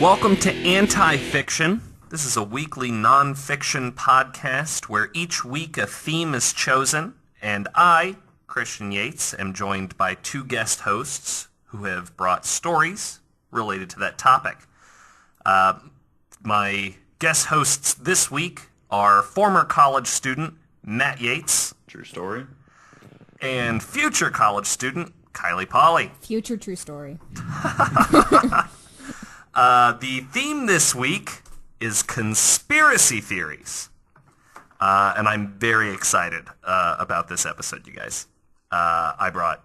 Welcome to Anti-Fiction. This is a weekly nonfiction podcast where each week a theme is chosen, and I, Christian Yates, am joined by two guest hosts who have brought stories related to that topic. My guest hosts this week are former college student Matt Yates. True story. And future college student Kylee Pauley. Future true story. The theme this week is conspiracy theories. And I'm very excited about this episode, you guys. I brought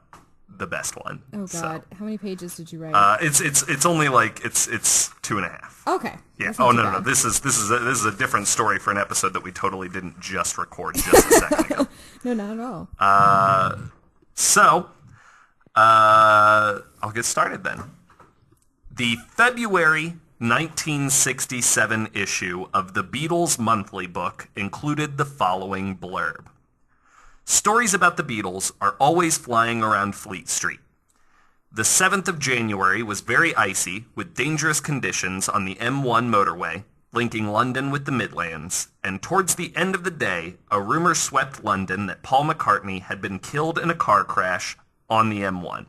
the best one. Oh God! So. How many pages did you write? It's only like it's 2.5. Okay. Yeah. Oh no. This is a different story for an episode that we totally didn't just record just a second ago. No, not at all. So I'll get started then. The February 1967 issue of the Beatles Monthly Book included the following blurb. Stories about the Beatles are always flying around Fleet Street. The 7th of January was very icy, with dangerous conditions on the M1 motorway, linking London with the Midlands, and towards the end of the day, a rumor swept London that Paul McCartney had been killed in a car crash on the M1.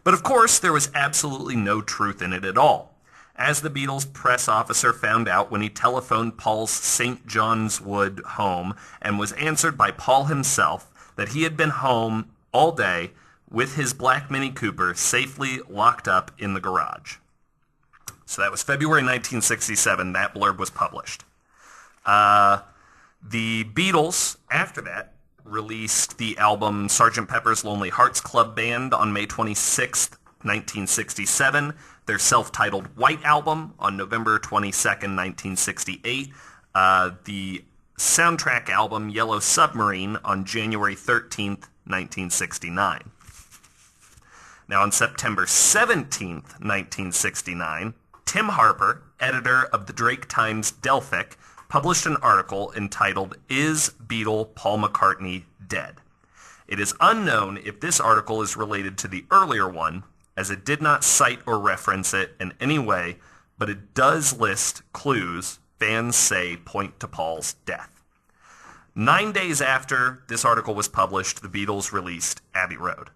But of course, there was absolutely no truth in it at all, as the Beatles' press officer found out when he telephoned Paul's St. John's Wood home and was answered by Paul himself that he had been home all day with his black Mini Cooper safely locked up in the garage. So that was February 1967. That blurb was published. The Beatles, after that, released the album Sgt. Pepper's Lonely Hearts Club Band on May 26th, 1967, their self-titled White Album on November 22nd, 1968, the soundtrack album Yellow Submarine on January 13th, 1969. Now on September 17th, 1969, Tim Harper, editor of the Drake Times Delphic, published an article entitled, Is Beatle Paul McCartney Dead? It is unknown if this article is related to the earlier one, as it did not cite or reference it in any way, but it does list clues fans say point to Paul's death. 9 days after this article was published, the Beatles released Abbey Road.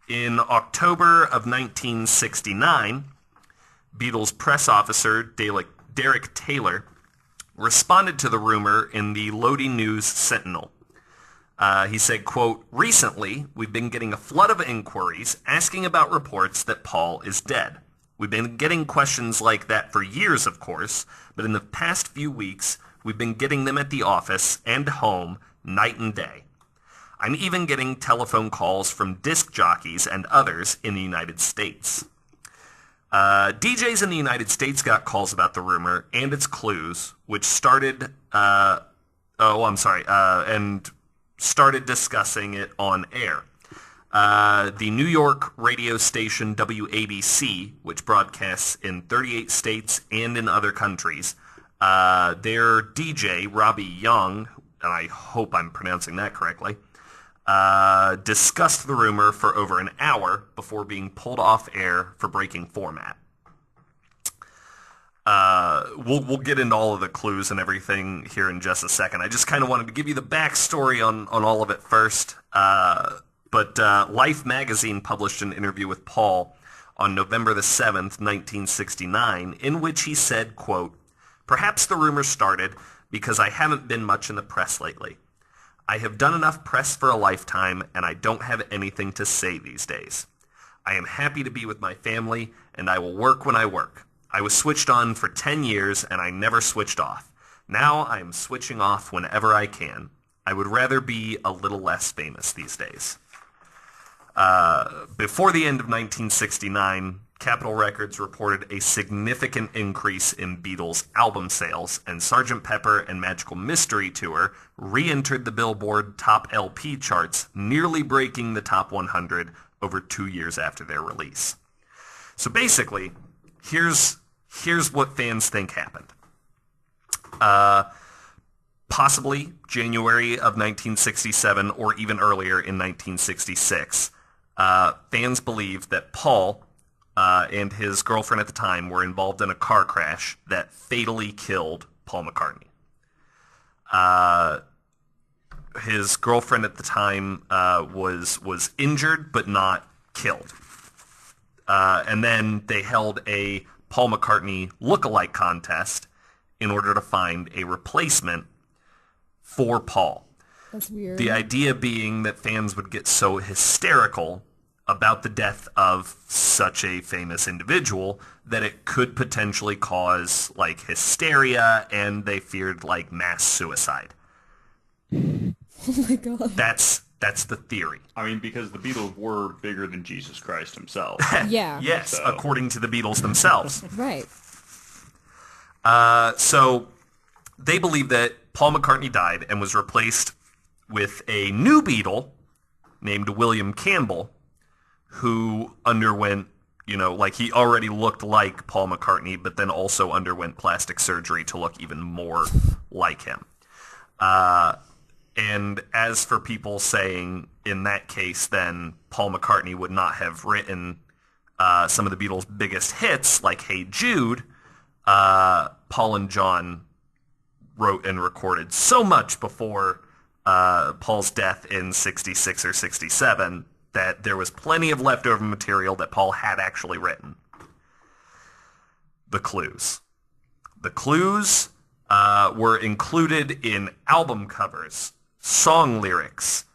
In October of 1969, Beatles press officer Derek Taylor responded to the rumor in the Lodi News Sentinel. He said, quote, recently, we've been getting a flood of inquiries asking about reports that Paul is dead. We've been getting questions like that for years, of course, but in the past few weeks, we've been getting them at the office and home night and day. I'm even getting telephone calls from disc jockeys and others in the United States. DJs in the United States got calls about the rumor and its clues, which started, and started discussing it on air. The New York radio station WABC, which broadcasts in 38 states and in other countries, their DJ, Robbie Young, and I hope I'm pronouncing that correctly, discussed the rumor for over an hour before being pulled off air for breaking format. We'll get into all of the clues and everything here in just a second. I just kind of wanted to give you the backstory on all of it first. But Life magazine published an interview with Paul on November the 7th, 1969, in which he said, quote, perhaps the rumor started because I haven't been much in the press lately. I have done enough press for a lifetime, and I don't have anything to say these days. I am happy to be with my family, and I will work when I work. I was switched on for 10 years, and I never switched off. Now I am switching off whenever I can. I would rather be a little less famous these days. Before the end of 1969, Capitol Records reported a significant increase in Beatles album sales, and Sgt. Pepper and Magical Mystery Tour re-entered the Billboard Top LP charts, nearly breaking the Top 100 over 2 years after their release. So basically, here's what fans think happened. Possibly January of 1967 or even earlier in 1966. Fans believe that Paul and his girlfriend at the time were involved in a car crash that fatally killed Paul McCartney. His girlfriend at the time was injured but not killed. And then they held a Paul McCartney look-alike contest in order to find a replacement for Paul. That's weird. The idea being that fans would get so hysterical about the death of such a famous individual that it could potentially cause like hysteria, and they feared like mass suicide. Oh my god. That's the theory. I mean, because the Beatles were bigger than Jesus Christ himself. Yeah. Yes, So. according to the Beatles themselves. Right. So they believe that Paul McCartney died and was replaced with a new Beatle named William Campbell, who underwent, like he already looked like Paul McCartney, but then also underwent plastic surgery to look even more like him. And as for people saying in that case, then Paul McCartney would not have written some of the Beatles' biggest hits, like Hey Jude, Paul and John wrote and recorded so much before Paul's death in 66 or 67 that there was plenty of leftover material that Paul had actually written. The clues. The clues were included in album covers, song lyrics,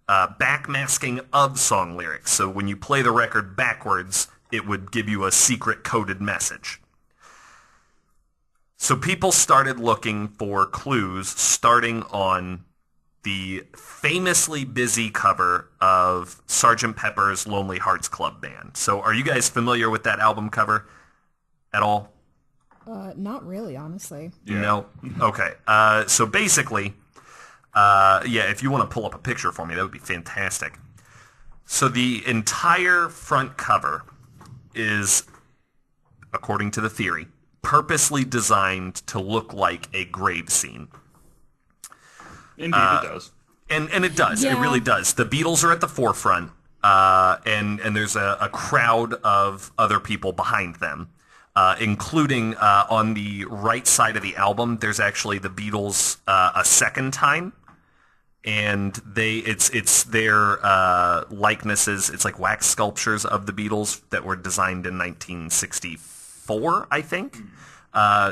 backmasking of song lyrics. So when you play the record backwards, it would give you a secret coded message. So people started looking for clues starting on the famously busy cover of Sgt. Pepper's Lonely Hearts Club Band. So are you guys familiar with that album cover at all? Not really, honestly. Yeah. No? Okay. So basically, if you want to pull up a picture for me, that would be fantastic. So the entire front cover is, according to the theory, purposely designed to look like a grave scene. Indeed, it does. And it does. Yeah. It really does. The Beatles are at the forefront, and there's a crowd of other people behind them, including on the right side of the album, there's actually the Beatles a second time, and it's their likenesses. It's like wax sculptures of the Beatles that were designed in 1964, I think.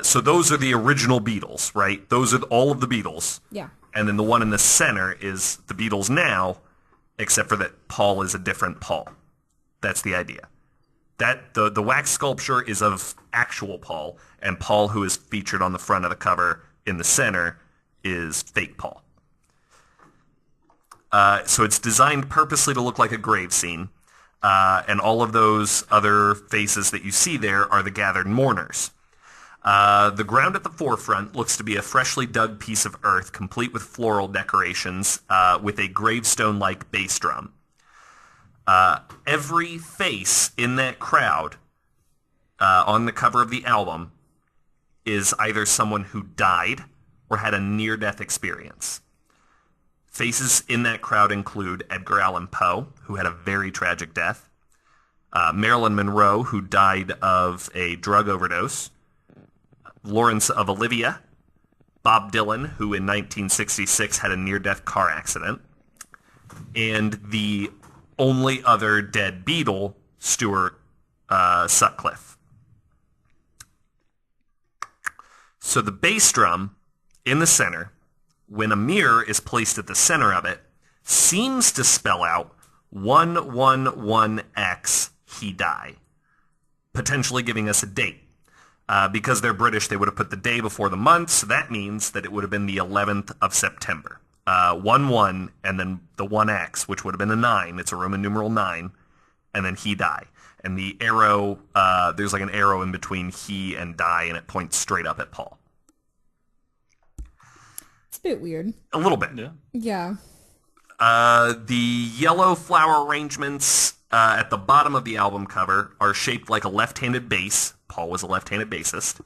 So those are the original Beatles, right? Those are all of the Beatles. Yeah. And then the one in the center is the Beatles now, except for that Paul is a different Paul. That's the idea. That the wax sculpture is of actual Paul, and Paul, who is featured on the front of the cover in the center, is fake Paul. So it's designed purposely to look like a grave scene, and all of those other faces that you see there are the gathered mourners. The ground at the forefront looks to be a freshly dug piece of earth, complete with floral decorations, with a gravestone-like bass drum. Every face in that crowd on the cover of the album is either someone who died or had a near-death experience. Faces in that crowd include Edgar Allan Poe, who had a very tragic death, Marilyn Monroe, who died of a drug overdose, Lawrence of Olivia, Bob Dylan, who in 1966 had a near-death car accident, and the only other dead Beatle, Stuart Sutcliffe. So the bass drum in the center, when a mirror is placed at the center of it, seems to spell out 111X, he die, potentially giving us a date. Because they're British, they would have put the day before the month, so that means that it would have been the 11th of September. 1-1, and then the 1X, which would have been a 9. It's a Roman numeral 9, and then he die. And the arrow, there's like an arrow in between he and die, and it points straight up at Paul. It's a bit weird. A little bit. Yeah. Yeah. The yellow flower arrangements at the bottom of the album cover are shaped like a left-handed bass, Paul was a left-handed bassist,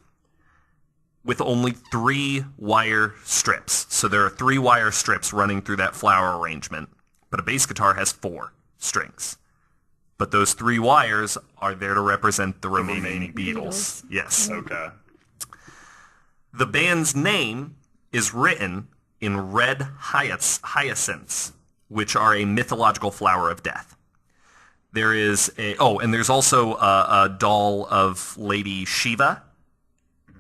with only 3 wire strips. So there are 3 wire strips running through that flower arrangement, but a bass guitar has 4 strings. But those 3 wires are there to represent the remaining Beatles. Yes. Okay. The band's name is written in red hyacinths, which are a mythological flower of death. There is and there's also a doll of Lady Shiva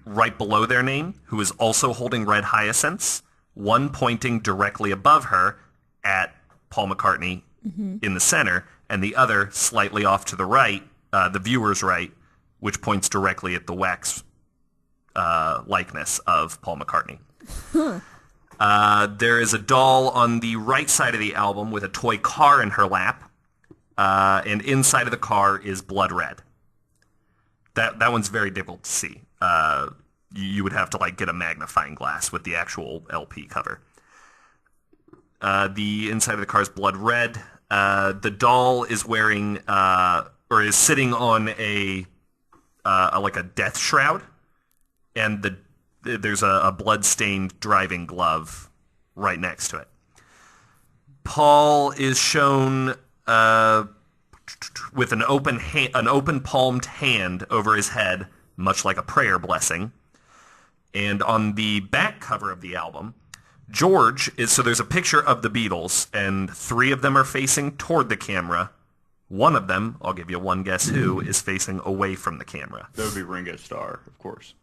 right below their name, who is also holding red hyacinths, one pointing directly above her at Paul McCartney in the center, and the other slightly off to the right, the viewer's right, which points directly at the wax likeness of Paul McCartney. There is a doll on the right side of the album with a toy car in her lap, and inside of the car is blood red. That one's very difficult to see. You would have to get a magnifying glass with the actual LP cover. The inside of the car is blood red. The doll is wearing or is sitting on a death shroud, and there's a blood-stained driving glove right next to it. Paul is shown with an open palmed hand over his head, much like a prayer blessing. And on the back cover of the album, George is, so there's a picture of the Beatles, and 3 of them are facing toward the camera. One of them, I'll give you one guess who, is facing away from the camera. That would be Ringo Starr, of course.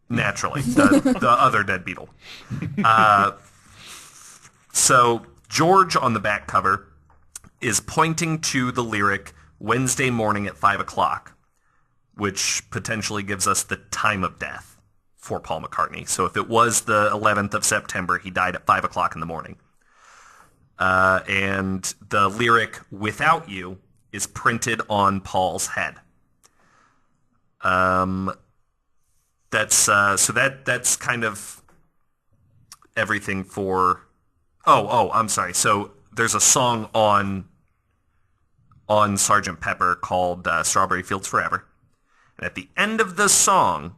Naturally, the other dead Beatle. So George on the back cover is pointing to the lyric Wednesday morning at 5 o'clock, which potentially gives us the time of death for Paul McCartney. So if it was the 11th of September, he died at 5 o'clock in the morning. And the lyric without you is printed on Paul's head. That's kind of everything for... I'm sorry. So there's a song on Sgt. Pepper called Strawberry Fields Forever. And at the end of the song,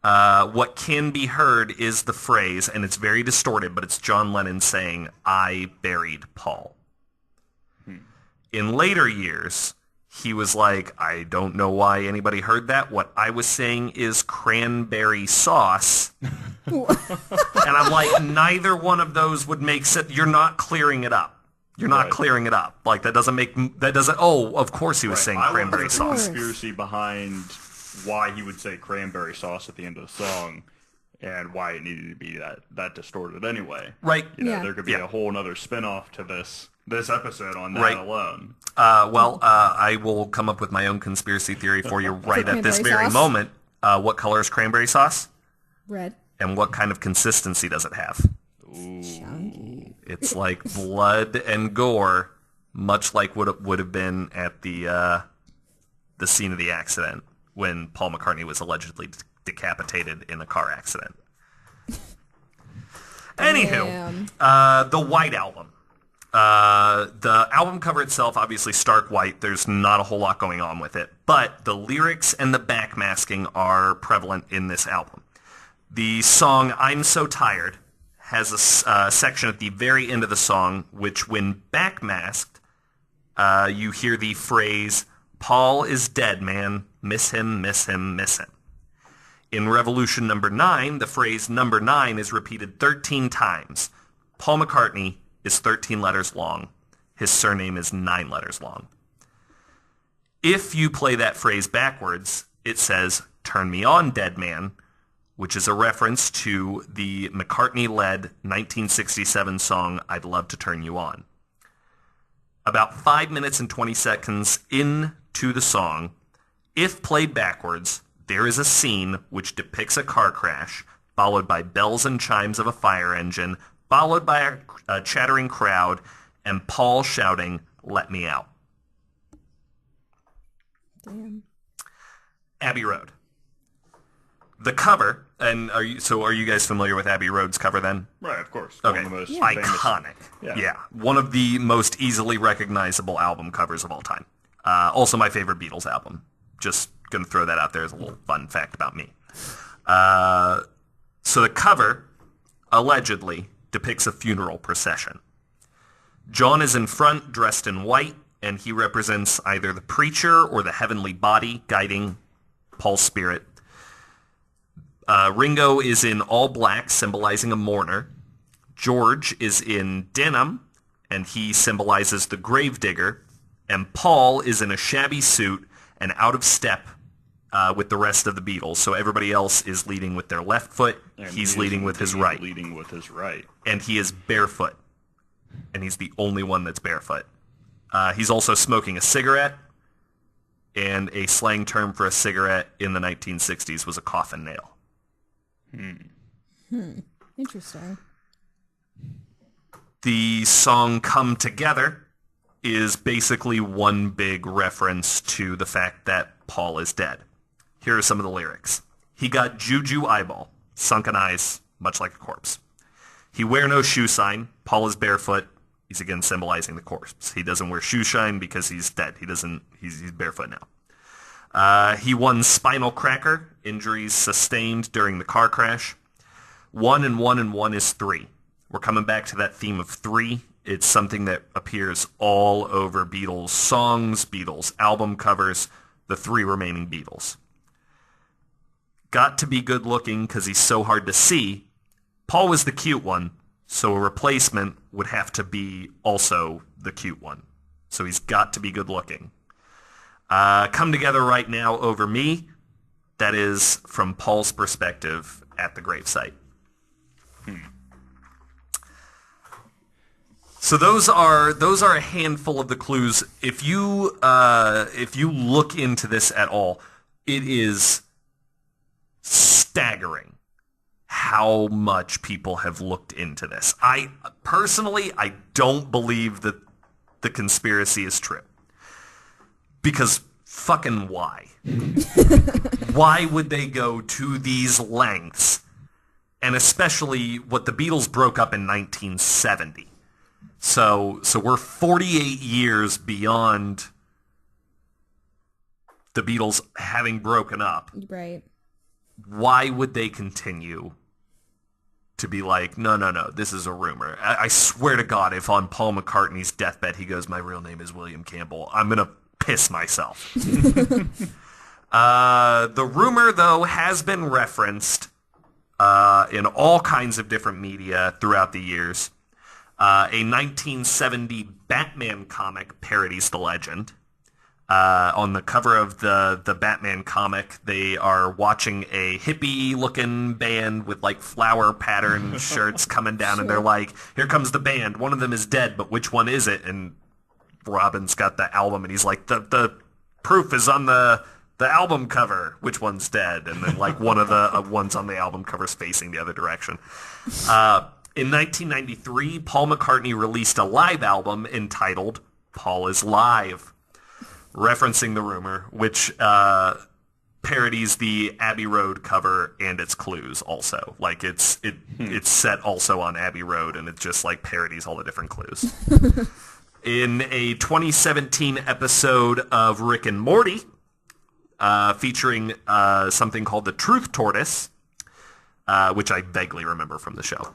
what can be heard is the phrase, and it's very distorted, but it's John Lennon saying, "I buried Paul." In later years, he was like, "I don't know why anybody heard that. What I was saying is cranberry sauce." And I'm like, neither one of those would make sense. You're not clearing it up. You're not clearing it up. Of course he was saying cranberry sauce. The conspiracy behind why he would say cranberry sauce at the end of the song and why it needed to be that distorted anyway. Right. There could be a whole other spin-off to this episode on that alone. I will come up with my own conspiracy theory for you right at this very moment. What color is cranberry sauce? Red. And what kind of consistency does it have? Ooh. Chunky. It's like blood and gore, much like what it would have been at the scene of the accident when Paul McCartney was allegedly decapitated in a car accident. Anywho, the White Album. The album cover itself, obviously stark white. There's not a whole lot going on with it. But the lyrics and the backmasking are prevalent in this album. The song I'm So Tired has a section at the very end of the song which, when backmasked, you hear the phrase, "Paul is dead, man. Miss him, miss him, miss him." In Revolution number 9, the phrase number 9 is repeated 13 times. Paul McCartney is 13 letters long. His surname is 9 letters long. If you play that phrase backwards, it says, "Turn me on, dead man," which is a reference to the McCartney-led 1967 song, "I'd Love to Turn You On." About 5 minutes and 20 seconds into the song, if played backwards, there is a scene which depicts a car crash, followed by bells and chimes of a fire engine, followed by a chattering crowd, and Paul shouting, "Let me out." Damn. Abbey Road. The cover, and are you guys familiar with Abbey Road's cover then? Right, of course. Okay, One of the most iconic. Yeah, one of the most easily recognizable album covers of all time. Also my favorite Beatles album, just going to throw that out there as a little fun fact about me. So the cover, allegedly, depicts a funeral procession. John is in front, dressed in white, and he represents either the preacher or the heavenly body guiding Paul's spirit. Ringo is in all black, symbolizing a mourner. George is in denim, and he symbolizes the gravedigger. And Paul is in a shabby suit and out of step with the rest of the Beatles. So everybody else is leading with their left foot. He's leading with his right. Leading with his right. And he is barefoot. And he's the only one that's barefoot. He's also smoking a cigarette. And a slang term for a cigarette in the 1960s was a coffin nail. Interesting. The song Come Together is basically one big reference to the fact that Paul is dead. Here are some of the lyrics. He got juju eyeball, sunken eyes, much like a corpse. He wear no shoe sign. Paul is barefoot. He's again symbolizing the corpse. He doesn't wear shoe shine because he's dead. He's barefoot now. He won spinal cracker, injuries sustained during the car crash. 1 and 1 and 1 is 3. We're coming back to that theme of 3. It's something that appears all over Beatles songs, Beatles album covers, the 3 remaining Beatles. Got to be good looking because he's so hard to see. Paul was the cute one, so a replacement would have to be also the cute one. So he's got to be good looking. Come Together Right Now Over Me. That is from Paul's perspective at the gravesite. So those are a handful of the clues. If you look into this at all, it is staggering how much people have looked into this. I don't believe that the conspiracy is true. Because fucking why? Why would they go to these lengths? And especially what the Beatles broke up in 1970. So we're 48 years beyond the Beatles having broken up. Right. Why would they continue to be like, no, this is a rumor? I swear to God, if on Paul McCartney's deathbed he goes, my real name is William Campbell, I'm going to piss myself. The rumor, though, has been referenced in all kinds of different media throughout the years. A 1970 Batman comic parodies the legend. On the cover of the Batman comic, they are watching a hippie-looking band with like flower pattern shirts coming down, and they're like, here comes the band. One of them is dead, but which one is it? And Robin's got the album, and he's like, the proof is on the album cover. Which one's dead? And then like one of the ones on the album cover is facing the other direction. In 1993, Paul McCartney released a live album entitled Paul is Live, referencing the rumor, which parodies the Abbey Road cover and its clues also. Like it's set also on Abbey Road, and it just like parodies all the different clues. In a 2017 episode of Rick and Morty, featuring something called the Truth Tortoise, which I vaguely remember from the show.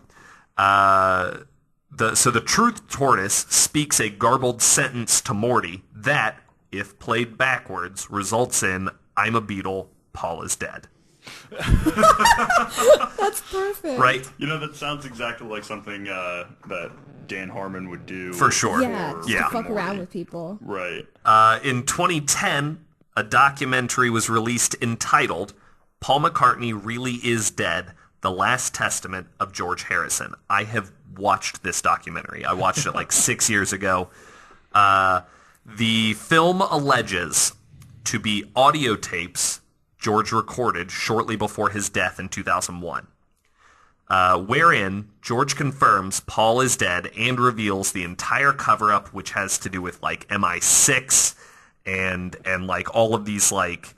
The Truth Tortoise speaks a garbled sentence to Morty that, if played backwards, results in, I'm a Beatle, Paul is dead. That's perfect. Right? You know, that sounds exactly like something that Dan Harmon would do. For sure. Yeah, just to fuck around with people. Right. In 2010, a documentary was released entitled Paul McCartney Really Is Dead, The Last Testament of George Harrison. I have watched this documentary. I watched it like 6 years ago. The film alleges to be audio tapes George recorded shortly before his death in 2001, wherein George confirms Paul is dead and reveals the entire cover-up, which has to do with like MI6 and like all of these like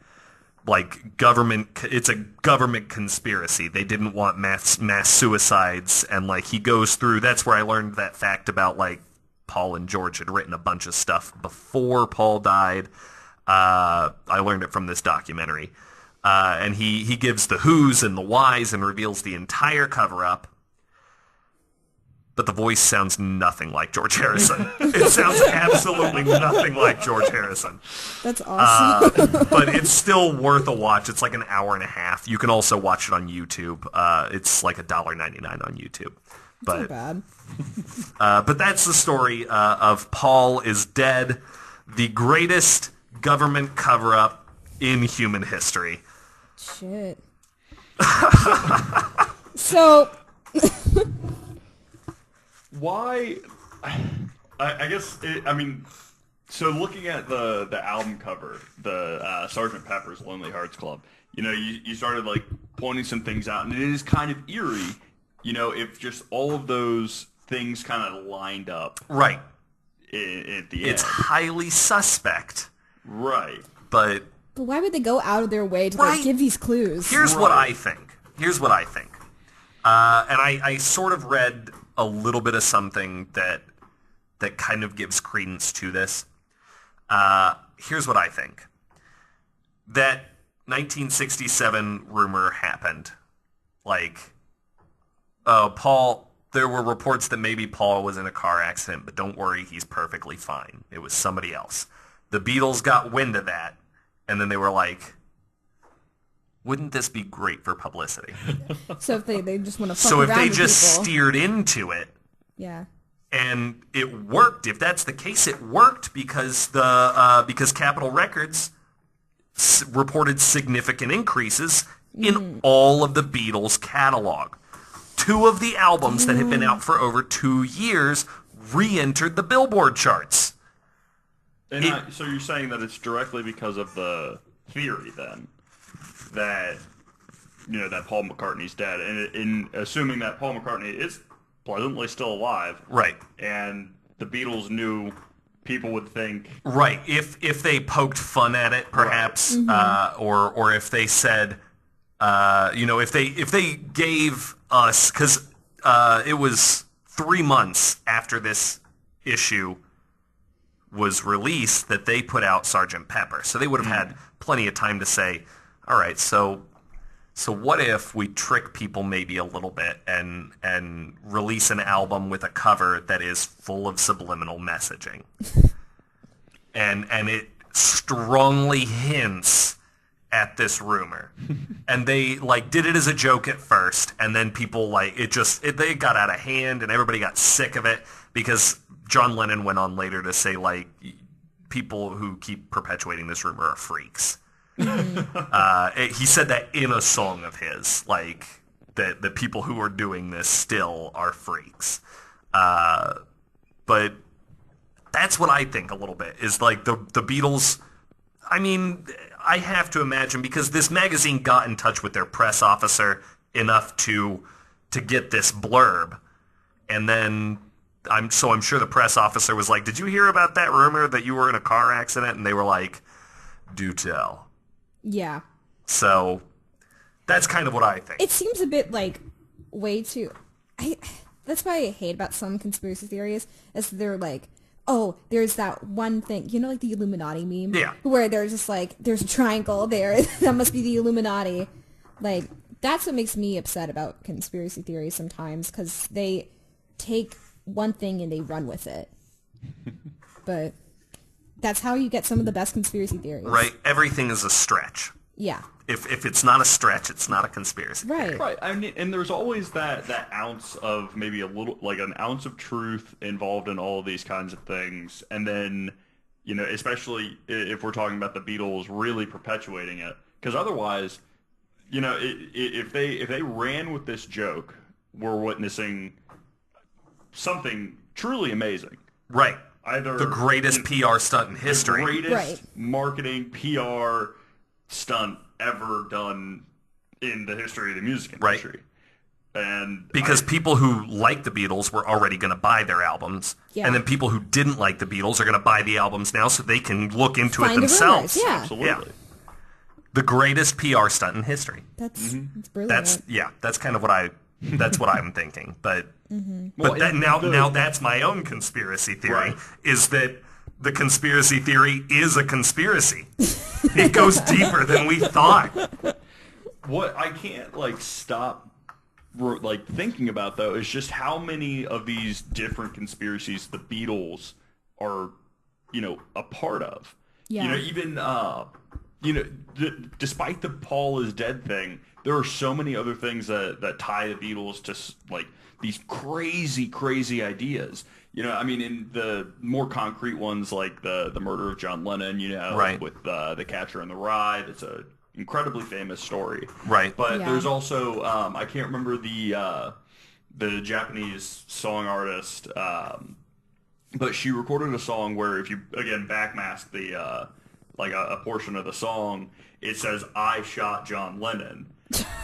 government. It's a government conspiracy. They didn't want mass suicides, and like he goes through. That's where I learned that fact about like Paul and George had written a bunch of stuff before Paul died. I learned it from this documentary. And he gives the who's and the why's and reveals the entire cover-up. But the voice sounds nothing like George Harrison. It sounds absolutely nothing like George Harrison. That's awesome. But it's still worth a watch. It's like an hour and a half. You can also watch it on YouTube. It's like $1.99 on YouTube. Not bad. But that's the story of Paul is Dead, the greatest government cover-up in human history. Shit. So... Why? I guess. So looking at the album cover, the Sgt. Pepper's Lonely Hearts Club, you started like pointing some things out, and it is kind of eerie, if just all of those things kind of lined up. Right. At the end. It's highly suspect. Right. But why would they go out of their way to like, give these clues? Here's what I think. And I sort of read a little bit of something that kind of gives credence to this. Here's what I think. That 1967 rumor happened. Like, Paul, there were reports that maybe Paul was in a car accident, but don't worry, he's perfectly fine. It was somebody else. The Beatles got wind of that, and then they were like, wouldn't this be great for publicity? So if they just want to fuck So if around they with just people. steered into it, Yeah. and it worked. If that's the case, it worked because because Capitol Records reported significant increases in all of the Beatles' catalog. 2 of the albums that had been out for over 2 years re-entered the Billboard charts. And so you're saying that it's directly because of the theory then that that Paul McCartney's dead, and in assuming that Paul McCartney is pleasantly still alive, Right. and the Beatles knew people would think, right, if they poked fun at it, perhaps, or if they said, if they gave us, because it was 3 months after this issue was released that they put out Sgt. Pepper, so they would have had plenty of time to say, all right, so what if we trick people maybe a little bit and release an album with a cover that is full of subliminal messaging, and it strongly hints at this rumor, and they did it as a joke at first, and then people they got out of hand, and everybody got sick of it because John Lennon went on later to say people who keep perpetuating this rumor are freaks. He said that in a song of his, that the people who are doing this still are freaks. But that's what I think a little bit, is the Beatles. I mean, I have to imagine, because this magazine got in touch with their press officer enough to get this blurb, and then I'm sure the press officer was like, did you hear about that rumor that you were in a car accident? And they were like, do tell. Yeah. So that's kind of what I think. It seems a bit way too... That's what I hate about some conspiracy theories, is they're like, oh, there's that one thing, like the Illuminati meme? Yeah. Where there's just there's a triangle there, that must be the Illuminati. That's what makes me upset about conspiracy theories sometimes, because they take one thing and they run with it. But that's how you get some of the best conspiracy theories. Right. Everything is a stretch. Yeah. If it's not a stretch, it's not a conspiracy theory. Right. I mean, and there's always that ounce of maybe a little, an ounce of truth involved in all of these kinds of things. And then, especially if we're talking about the Beatles really perpetuating it, because otherwise, if they ran with this joke, we're witnessing something truly amazing. Right. Either the greatest PR stunt in history. The greatest marketing PR stunt ever done in the history of the music industry. Right. And because people who like the Beatles were already going to buy their albums, and then people who didn't like the Beatles are going to buy the albums now so they can look into it themselves. Yeah. Absolutely. Yeah. The greatest PR stunt in history. That's brilliant. That's kind of what I'm thinking. But now that's my own conspiracy theory, is that the conspiracy theory is a conspiracy. It goes deeper than we thought. What I can't like stop like thinking about though is just how many of these different conspiracies the Beatles are, a part of. Yeah. Even despite the Paul is dead thing, there are so many other things that tie the Beatles to like these crazy ideas. In the more concrete ones like the murder of John Lennon, right. with the Catcher in the Rye. That's a incredibly famous story. Right. But Yeah. there's also I can't remember the Japanese song artist, but she recorded a song where if you again backmask the like a portion of the song, it says "I shot John Lennon."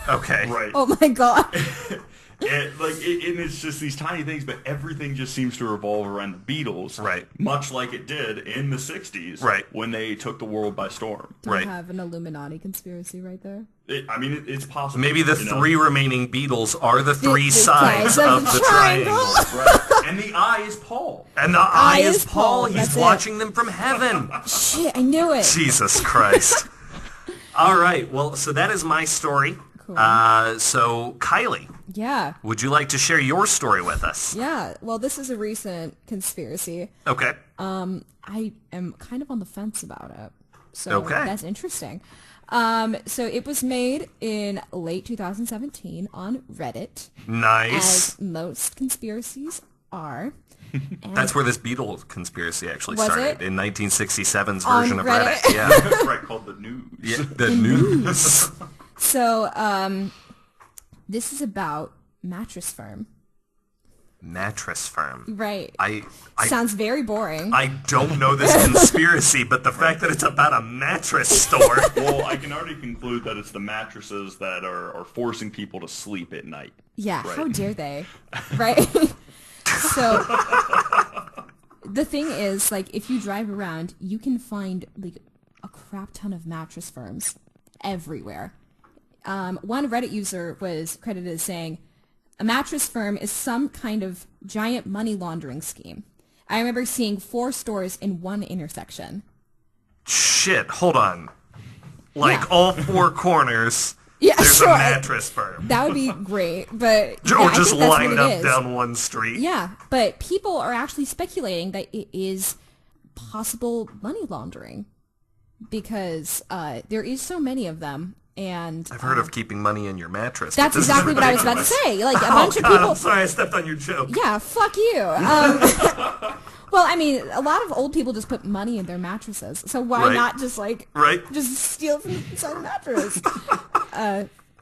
Okay. Right. Oh my god. And it's just these tiny things, but everything just seems to revolve around the Beatles, Right. Much like it did in the '60s, Right. When they took the world by storm. Do Right. we have an Illuminati conspiracy right there? It's possible. Maybe the three remaining Beatles are the three The sides sides of of the the triangle. Right. And the eye is Paul. And the eye is is Paul. Paul, He's that's it. watching them from heaven. Shit, I knew it. Jesus Christ. All right. Well, so that is my story. Cool. So, Kylee, Yeah. would you like to share your story with us? Yeah. Well, this is a recent conspiracy. Okay. I am kind of on the fence about it. So Okay. that's interesting. So it was made in late 2017 on Reddit, Nice. as most conspiracies are. And That's where this Beatles conspiracy actually Was started, it? in 1967's On version of Reddit? Reddit. Yeah. That's right, called the news. Yeah, the news. So this is about Mattress Firm. Mattress Firm. Right. I Sounds very boring. I don't know this conspiracy, but the fact that it's about a mattress store. Well, I can already conclude that it's the mattresses that are forcing people to sleep at night. Yeah, Right. how dare they? Right? So the thing is, like, if you drive around, you can find like a crap ton of mattress firms everywhere. One Reddit user was credited as saying, a mattress firm is some kind of giant money laundering scheme. I remember seeing 4 stores in one intersection. Shit, hold on. Like Yeah. all 4 corners, Yeah, there's sure. a mattress firm. That would be great, but yeah, Or I just think that's what lined it up is. down one street. Yeah, but people are actually speculating that it is possible money laundering because there is so many of them, and I've heard of keeping money in your mattress. but that's this is exactly what I was about to ridiculous. say. Like a Oh, bunch of God, people. I'm sorry I stepped on your joke. Yeah, fuck you. Well, I mean, a lot of old people just put money in their mattresses, so why Right. not just like Right? just steal from inside a mattress?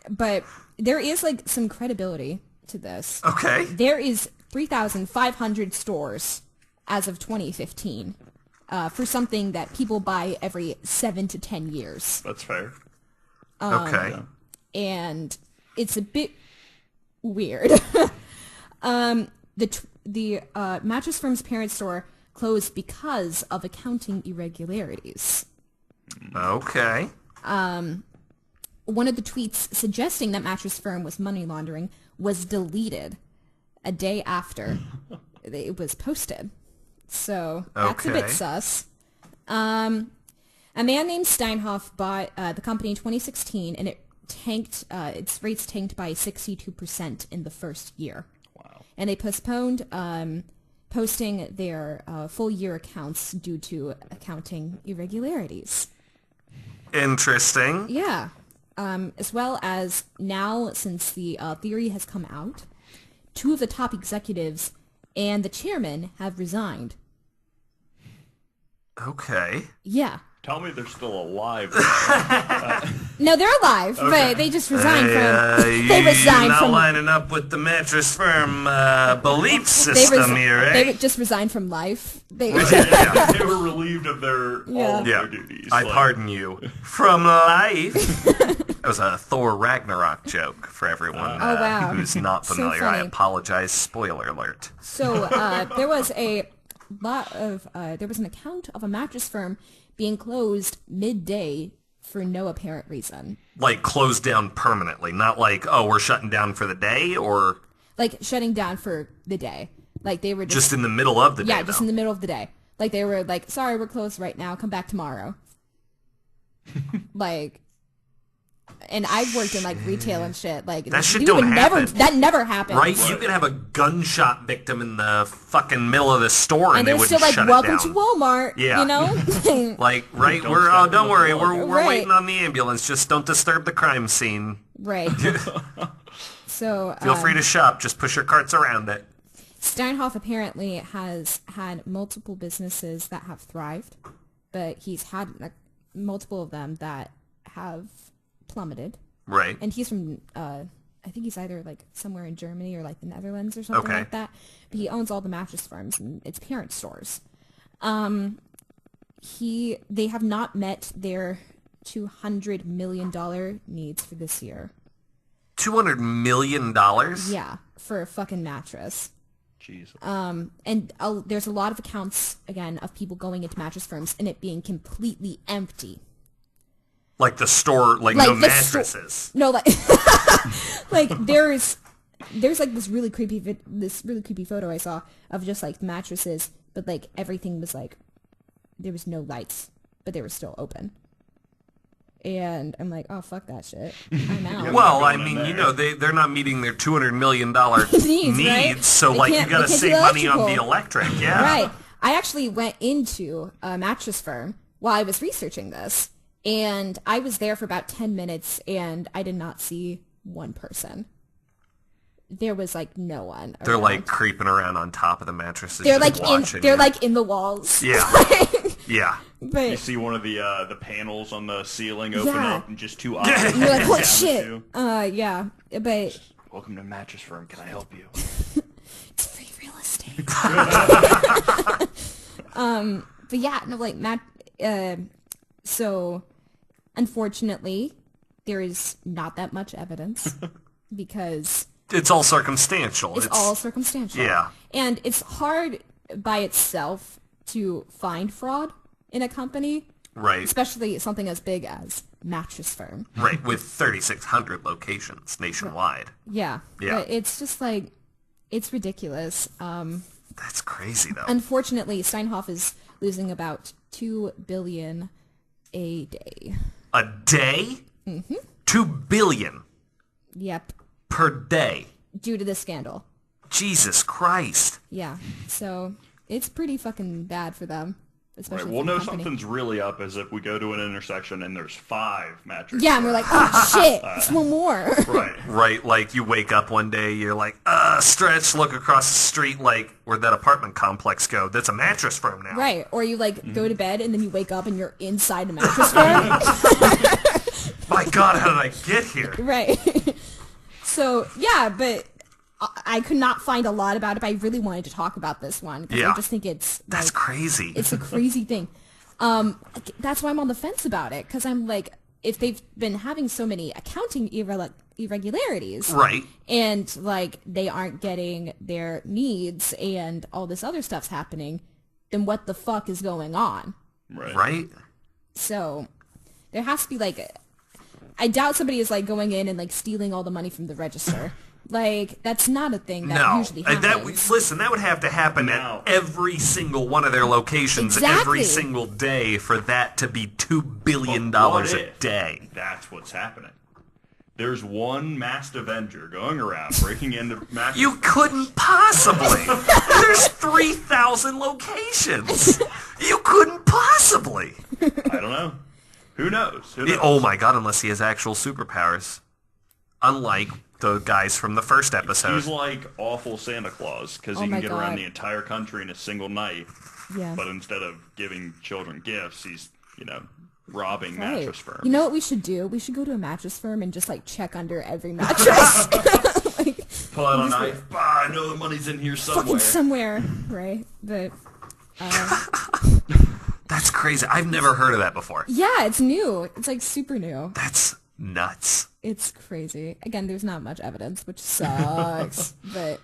But there is like some credibility to this. Okay. There is 3,500 stores as of 2015 for something that people buy every 7 to 10 years. That's fair. Okay. And it's a bit weird. The mattress firm's parent store closed because of accounting irregularities. Okay. One of the tweets suggesting that mattress firm was money laundering was deleted a day after it was posted. So that's a bit Okay. sus. A man named Steinhoff bought the company in 2016, and it tanked. Its rates tanked by 62% in the first year. Wow. And they postponed posting their full year accounts due to accounting irregularities. Interesting. Yeah. As well as now, since the theory has come out, 2 of the top executives and the chairman have resigned. Okay. Yeah. Tell me they're still alive. No, they're alive, but they just resigned from. They You're resigned not from. lining up with the mattress firm belief They, system here, eh? they just resigned from life. They, Yeah, they were relieved of all of Yeah. their duties. I Like, pardon you. From life. That was a Thor Ragnarok joke for everyone Oh, wow. who's not So familiar. I funny. apologize. Spoiler alert. So there was there was an account of a mattress firm being closed midday for no apparent reason. Like closed down permanently, not like, oh, we're shutting down for the day, or Like shutting down for the day. Like they were just in the middle of the day. yeah, just in the middle of the day. Like, they were like, sorry, we're closed right now. Come back tomorrow. Like, and I've worked in, like, retail and shit. Like, that shit don't happen. That never happens. Right? You could have a gunshot victim in the fucking middle of the store and they wouldn't still like, shut welcome it down. to Walmart. Yeah. You know? Like, right, don't worry, we're waiting on the ambulance. Just don't disturb the crime scene. Right. So feel free to shop. Just push your carts around it. Steinhoff apparently has had multiple businesses that have thrived, but he's had multiple of them that have plummeted. Right. And he's from, I think he's either like somewhere in Germany or like the Netherlands or something like that. But he owns all the mattress firms and its parent stores. They have not met their $200 million needs for this year. $200 million? Yeah, for a fucking mattress. Jesus. And there's a lot of accounts, again, of people going into mattress firms and it being completely empty. Like the store, like no mattresses. No, like, like there's like this really creepy photo I saw of just like mattresses, but like everything was like, there was no lights, but they were still open. And I'm like, oh, fuck that shit. I'm out. Well, I mean, you know, they're not meeting their $200 million needs, right? So, like, you got to save money on the electric, yeah. Right. I actually went into a mattress firm while I was researching this, and I was there for about 10 minutes, and I did not see one person. There was, like, no one They're, around. like, creeping around on top of the mattresses. They're, like, like in the walls. Yeah. Yeah. But you see one of the panels on the ceiling open up and just two eyes. And you're like, what shit? Yeah. But welcome to Mattress Firm. Can I help you? It's free real estate. But yeah, no, like so unfortunately there is not that much evidence because it's all circumstantial. It's all circumstantial. Yeah. And it's hard by itself to find fraud in a company. Right. Especially something as big as Mattress Firm. Right, with 3,600 locations nationwide. Yeah. Yeah. But it's just like, it's ridiculous. That's crazy, though. Unfortunately, Steinhoff is losing about $2 billion a day. A day? Mm-hmm. $2 billion. Yep. Per day. Due to this scandal. Jesus Christ. Yeah. So it's pretty fucking bad for them. Right. We'll know something's really up is if we go to an intersection and there's 5 mattresses. Yeah, and we're like, oh shit, it's one more. Right. Right. Like you wake up one day, you're like, stretch, look across the street, like where'd that apartment complex go? That's a mattress firm now. Right. Or you like go to bed and then you wake up and you're inside a mattress firm. My God, how did I get here? Right. So yeah, but I could not find a lot about it, but I really wanted to talk about this one because I just think it's that's like, crazy. It's a crazy thing. That's why I'm on the fence about it because I'm like, if they've been having so many accounting irregularities, right, and like they aren't getting their needs and all this other stuff's happening, then what the fuck is going on? Right. So there has to be like, I doubt somebody is like going in and like stealing all the money from the register. Like, that's not a thing that usually happens. Listen, that would have to happen at every single one of their locations every single day for that to be $2 billion a day. That's what's happening. There's one masked Avenger going around breaking into mattresses. You couldn't possibly. There's 3,000 locations. You couldn't possibly. I don't know. Who knows? Oh my God, unless he has actual superpowers. Unlike the guys from the first episode. He's like awful Santa Claus because he can get around the entire country in a single night. Yeah. But instead of giving children gifts, he's, robbing mattress firms. You know what we should do? We should go to a mattress firm and just like check under every mattress. Pull out a knife. I know the money's in here somewhere. Fucking somewhere, right? But that's crazy. I've never heard of that before. Yeah, it's new. It's like super new. That's nuts. It's crazy. Again, there's not much evidence, which sucks. But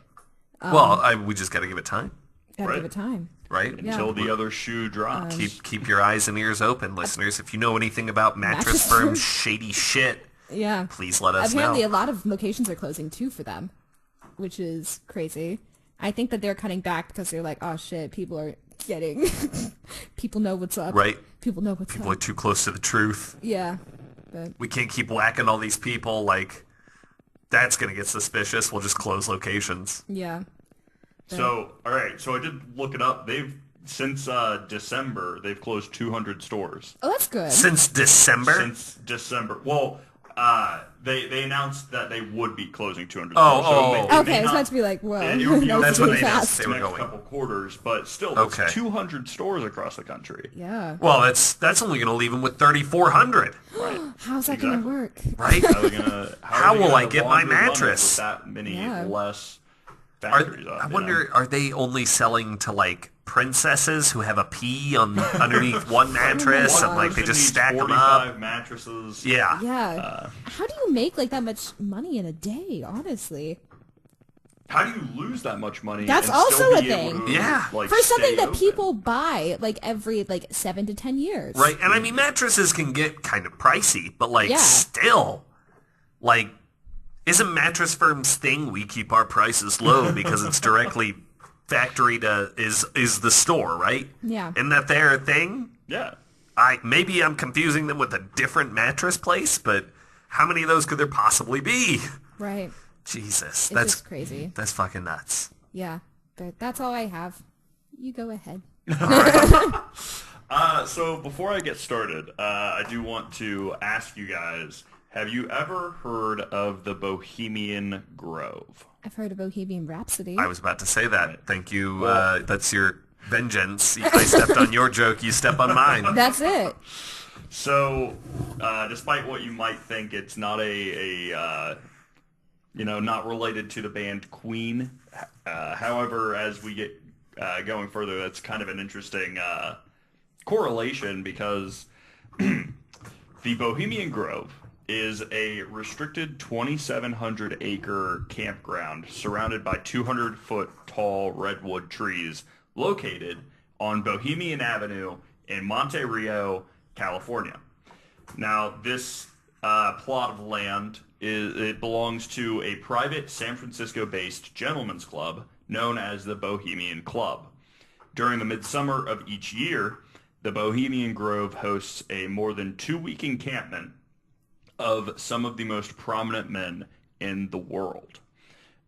we just got to give it time. Gotta give it time. Right? Until the other shoe drops. Keep your eyes and ears open, listeners. If you know anything about mattress firms, shady shit, please let us know. Apparently, a lot of locations are closing too for them, which is crazy. I think that they're cutting back because they're like, oh shit, people are getting. People know what's up. Right. People know what's People are up. too close to the truth. Yeah. But We can't keep whacking all these people. Like, that's going to get suspicious. We'll just close locations. yeah. So, all right. So I did look it up. Since December, they've closed 200 stores. Oh, that's good. Since December? Since December. Well, they announced that they would be closing 200 Oh, stores. oh. it may Okay, so not- that's be like, whoa. it would be that was That's when really they announced fast. they were next going. couple quarters, but still, that's Okay. 200 stores across the country. Yeah. Well, that's only going to leave them with 3,400, How's that going to Exactly. work? right? How will I get my mattress? With that many Yeah. less Are, factories up, I wonder, are they only selling to, like, princesses who have a P underneath one mattress, and, like, they just stack them up? 45 mattresses. Yeah. Yeah. How do you make like that much money in a day, honestly? How do you lose that much money? That's and also still a be able thing. to, Yeah. like, For something stay that open? people buy like every 7 to 10 years. Right, and I mean, mattresses can get kind of pricey, but, like, Yeah. still, like, isn't Mattress Firm's thing, we keep our prices low because it's directly factory to, is the store, right? Yeah. Isn't that their thing? Yeah. Maybe I'm confusing them with a different mattress place, but how many of those could there possibly be? Right. Jesus, It's that's just crazy. that's fucking nuts. Yeah. But that's all I have. You go ahead. So before I get started, I do want to ask you guys, have you ever heard of the Bohemian Grove? I've heard of Bohemian Rhapsody. I was about to say that. Thank you. Well- That's your vengeance. I stepped on your joke. You step on mine. That's it. So, despite what you might think, it's not not related to the band Queen. However, as we get going further, that's kind of an interesting correlation because the Bohemian Grove is a restricted 2,700-acre campground surrounded by 200-foot tall redwood trees located on Bohemian Avenue in Monte Rio, California. Now, this plot of land belongs to a private San Francisco-based gentlemen's club known as the Bohemian Club. During the midsummer of each year, the Bohemian Grove hosts a more than 2-week encampment of some of the most prominent men in the world.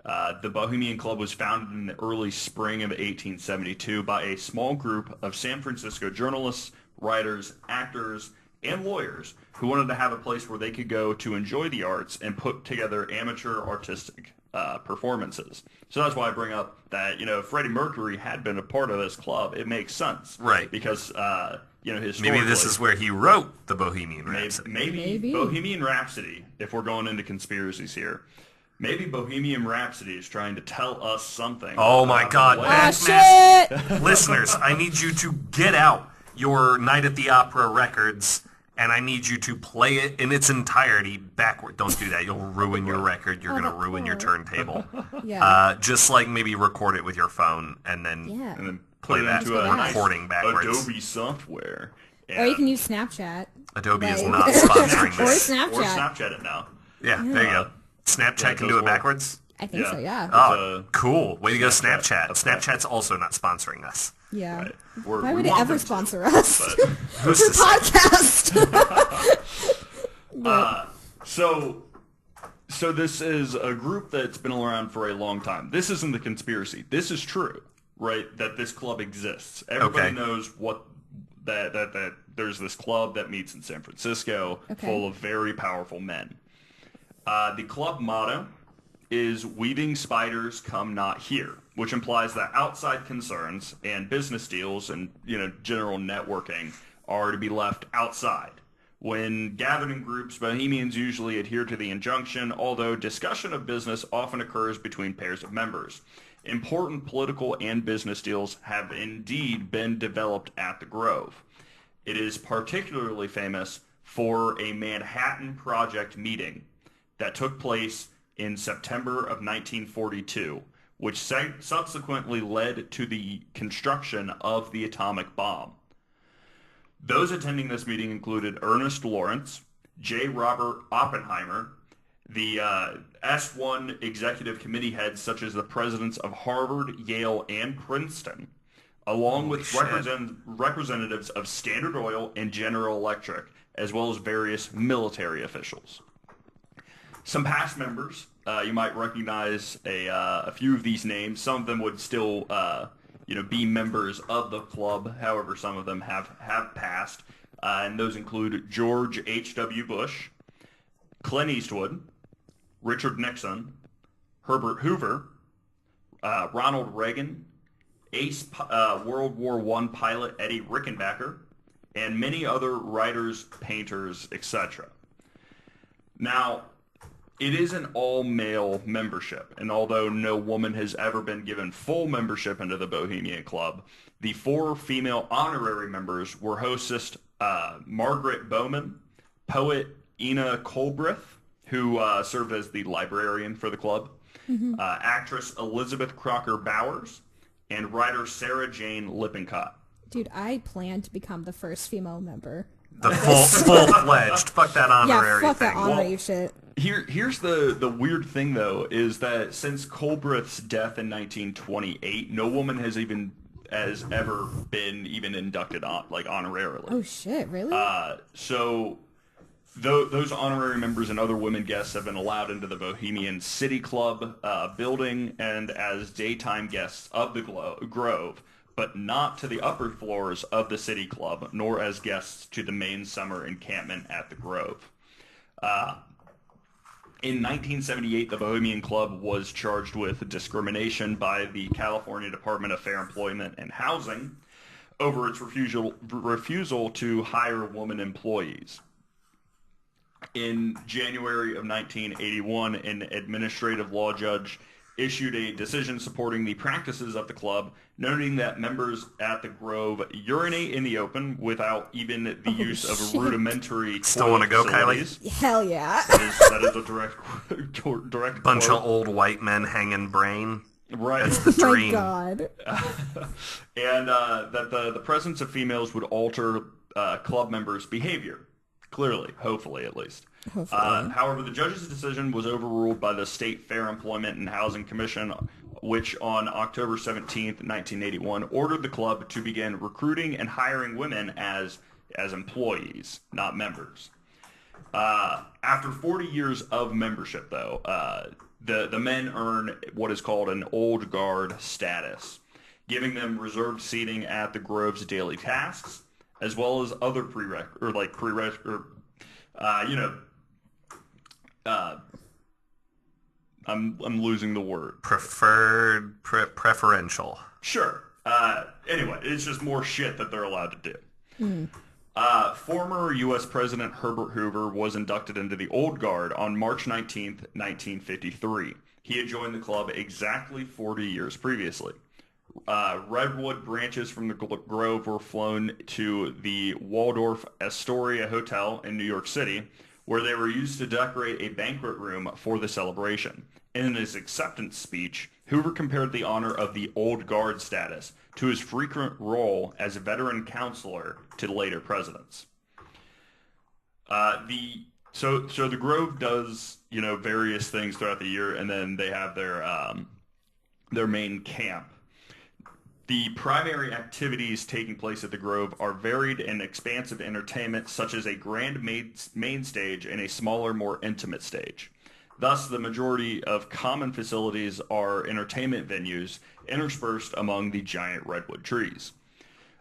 The Bohemian Club was founded in the early spring of 1872 by a small group of San Francisco journalists, writers, actors, and lawyers who wanted to have a place where they could go to enjoy the arts and put together amateur artistic performances. So that's why I bring up that, Freddie Mercury had been a part of this club. It makes sense. Right. Because, historically... Maybe this is where he wrote the Bohemian Rhapsody. Maybe Bohemian Rhapsody, if we're going into conspiracies here. Maybe Bohemian Rhapsody is trying to tell us something. Oh my God. Oh, shit! Listeners, I need you to get out your Night at the Opera records, and I need you to play it in its entirety backward. Don't do that. You'll ruin your record. You're going to ruin your turntable. Yeah. Just like maybe record it with your phone and then Yeah. And then play put it that into a nice recording backwards. Adobe software. Or you can use Snapchat. Adobe is Right. not sponsoring Or this. Or Snapchat. Snapchat it now. Yeah, there you go. Snapchat Yeah, can it do does it work. backwards? I think Yeah. so, yeah. Oh, cool. Way to go, Snapchat. Snapchat. Snapchat's also not sponsoring us. Yeah. Right. Why We would it want ever them to, sponsor us? but- Who's It's to a say? podcast. So this is a group that's been around for a long time. This isn't the conspiracy. This is true, right? That this club exists. Everybody Okay. knows that there's this club that meets in San Francisco, full of very powerful men. The club motto is "Weaving spiders come not here," which implies that outside concerns and business deals and general networking are to be left outside. When gathered in groups, Bohemians usually adhere to the injunction, although discussion of business often occurs between pairs of members. Important political and business deals have indeed been developed at the Grove. It is particularly famous for a Manhattan Project meeting that took place in September of 1942, which subsequently led to the construction of the atomic bomb. Those attending this meeting included Ernest Lawrence, J. Robert Oppenheimer, the S1 executive committee heads such as the presidents of Harvard, Yale, and Princeton, along with shit. representatives of Standard Oil and General Electric, as well as various military officials. Some past members, you might recognize a few of these names. Some of them would still, be members of the club. However, some of them have passed, and those include George H.W. Bush, Clint Eastwood, Richard Nixon, Herbert Hoover, Ronald Reagan, World War I pilot Eddie Rickenbacker, and many other writers, painters, etc. Now, it is an all-male membership, and although no woman has ever been given full membership into the Bohemian Club, the 4 female honorary members were hostess Margaret Bowman, poet Ina Colbrith, who served as the librarian for the club, actress Elizabeth Crocker Bowers, and writer Sarah Jane Lippincott. Dude, I plan to become the first female member. The full-fledged. Fuck that honorary fuck thing. that honorary shit. Here's the weird thing, though, is that since Colbrith's death in 1928, no woman has ever been even inducted honorarily. Oh shit, really? So those honorary members and other women guests have been allowed into the Bohemian City Club building and as daytime guests of the Grove, but not to the upper floors of the City Club, nor as guests to the main summer encampment at the Grove. In 1978, the Bohemian Club was charged with discrimination by the California Department of Fair Employment and Housing over its refusal to hire woman employees. In January of 1981, an administrative law judge issued a decision supporting the practices of the club, noting that members at the Grove urinate in the open without even the use of rudimentary Still want to go, facilities. Kylee? Hell yeah. That is a direct Bunch quote. of old white men hanging brain. Right. That's the Oh my dream. god. And that the presence of females would alter club members' behavior. Clearly, hopefully at least. However, the judge's decision was overruled by the State Fair Employment and Housing Commission, which on October 17th, 1981, ordered the club to begin recruiting and hiring women as employees, not members. After 40 years of membership, though, the men earn what is called an old guard status, giving them reserved seating at the Grove's daily tasks, as well as other I'm losing the word. Preferential. Sure. Anyway, it's just more shit that they're allowed to do. Former U.S. President Herbert Hoover was inducted into the Old Guard on March 19th, 1953. He had joined the club exactly 40 years previously. Redwood branches from the Grove were flown to the Waldorf Astoria Hotel in New York City, where they were used to decorate a banquet room for the celebration. In his acceptance speech, Hoover compared the honor of the Old Guard status to his frequent role as a veteran counselor to later presidents. So the Grove does, various things throughout the year, and then they have their main camp. The primary activities taking place at the Grove are varied and expansive entertainment, such as a grand main stage and a smaller, more intimate stage. Thus, the majority of common facilities are entertainment venues interspersed among the giant redwood trees.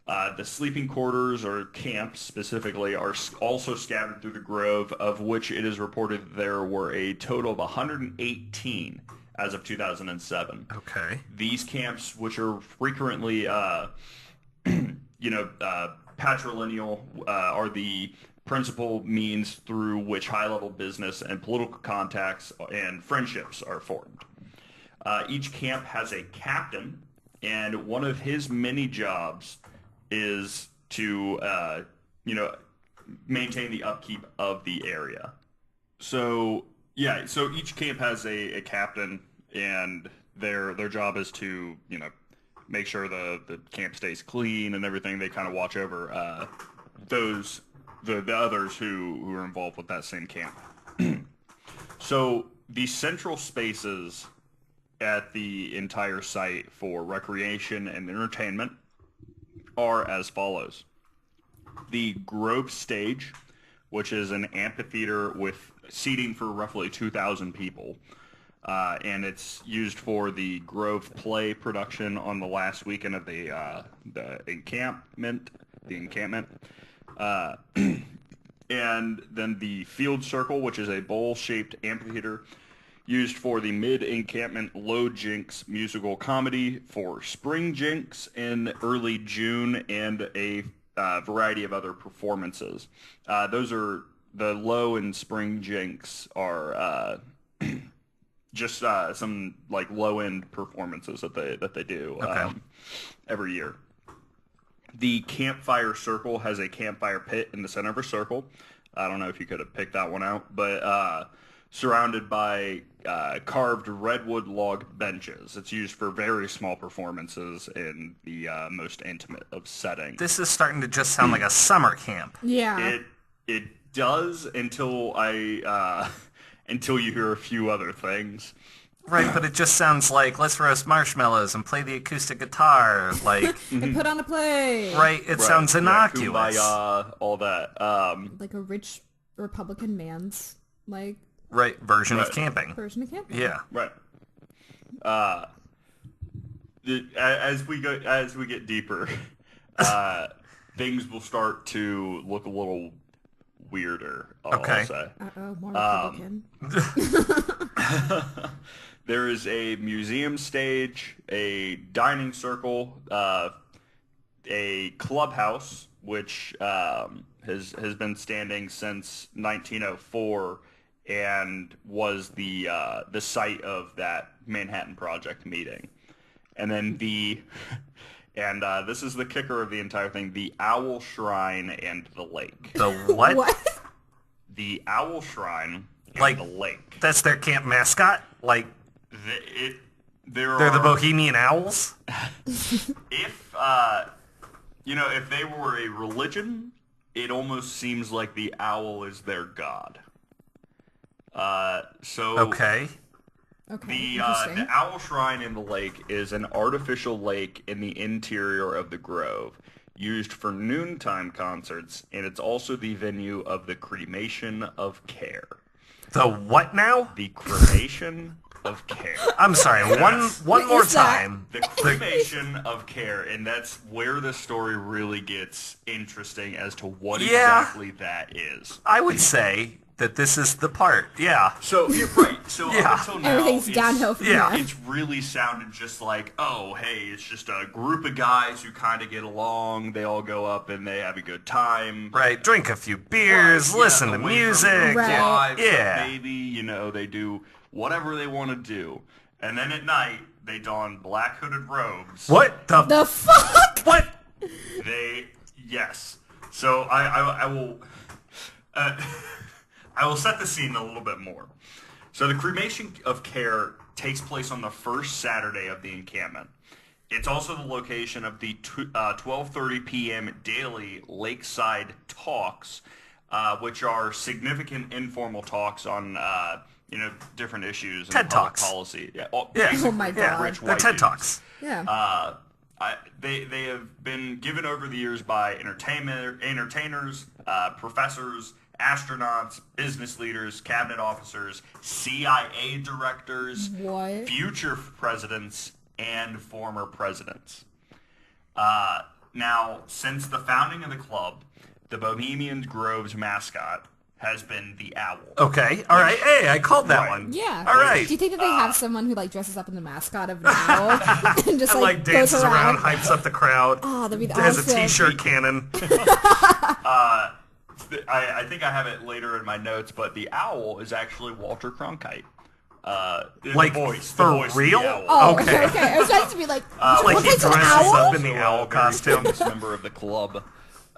The sleeping quarters, or camps specifically, are also scattered through the Grove, of which it is reported there were a total of 118 as of 2007. Okay. These camps, which are frequently, patrilineal, are the principal means through which high-level business and political contacts and friendships are formed. Each camp has a captain, and one of his many jobs is to, maintain the upkeep of the area. So each camp has a captain, and their job is to, make sure the camp stays clean and everything. They kind of watch over the others who are involved with that same camp. So the central spaces at the entire site for recreation and entertainment are as follows. The Grove Stage, which is an amphitheater with seating for roughly 2,000 people. And it's used for the Grove Play production on the last weekend of the encampment. And then the Field Circle, which is a bowl-shaped amphitheater used for the mid-encampment Low Jinks musical comedy for Spring Jinks in early June, and a variety of other performances. Those are the Low and Spring Jinks are just some like low-end performances that they do every year. The Campfire Circle has a campfire pit in the center of a circle. I don't know if you could have picked that one out, but surrounded by carved redwood log benches. It's used for very small performances in the most intimate of settings. This is starting to just sound like a summer camp. Yeah. It does until until you hear a few other things. Right, but it just sounds like, let's roast marshmallows and play the acoustic guitar, like... and put on a play. Right, it sounds innocuous. Kumbaya, all that. Like a rich Republican man's, like... Right, version of camping. Version of camping. Yeah. Right. As we get deeper, things will start to look a little weirder, I'll say. Uh-oh, more Republican. There is a museum stage, a dining circle, a clubhouse, which has been standing since 1904 and was the site of that Manhattan Project meeting. And then this is the kicker of the entire thing, the Owl Shrine and the Lake. The what? What? The Owl Shrine and Like, the Lake. that's their camp mascot? Like, they're the Bohemian Owls? If they were a religion, it almost seems like the owl is their god. Okay. Okay, The Owl Shrine in the Lake is an artificial lake in the interior of the Grove, used for noontime concerts, and it's also the venue of the Cremation of Care. The what now? The Cremation of Care. I'm sorry, one more is that? time. The Cremation of Care, and that's where the story really gets interesting as to what exactly that is. I would say that this is the part, yeah. So, you're right. So up until now, Everything's downhill from here. It's really sounded just like, oh, hey, it's just a group of guys who kind of get along. They all go up and they have a good time. Right, drink a few beers, Right, listen to away music. from their Right. lives, Yeah. Maybe, they do whatever they want to do. And then at night, they don black hooded robes. What The fuck? What? Yes. So I will... I will set the scene a little bit more. So the Cremation of Care takes place on the first Saturday of the encampment. It's also the location of the 12:30 p.m. daily Lakeside Talks, which are significant informal talks on different issues in TED public Talks. policy. Yeah. Oh my God. Rich They're white TED dudes. Talks. Yeah. They have been given over the years by entertainers, professors, astronauts, business leaders, cabinet officers, CIA directors, What? future presidents, and former presidents. Now, since the founding of the club, the Bohemian Grove's mascot has been the owl. Okay, all right. Hey, I called that Right. one. Yeah. All right. Do you think that they have someone who like dresses up in the mascot of an owl and just And like, like dances goes around? hypes up the crowd. Oh, that'd be Has awesome. a t-shirt cannon. I think I have it later in my notes, but the owl is actually Walter Cronkite. Like, the voice, for the voice of real? the owl. Oh, Okay. okay. I was trying to be like, Like he it's an dresses owl? up in the So, owl very costume. famous member of the club.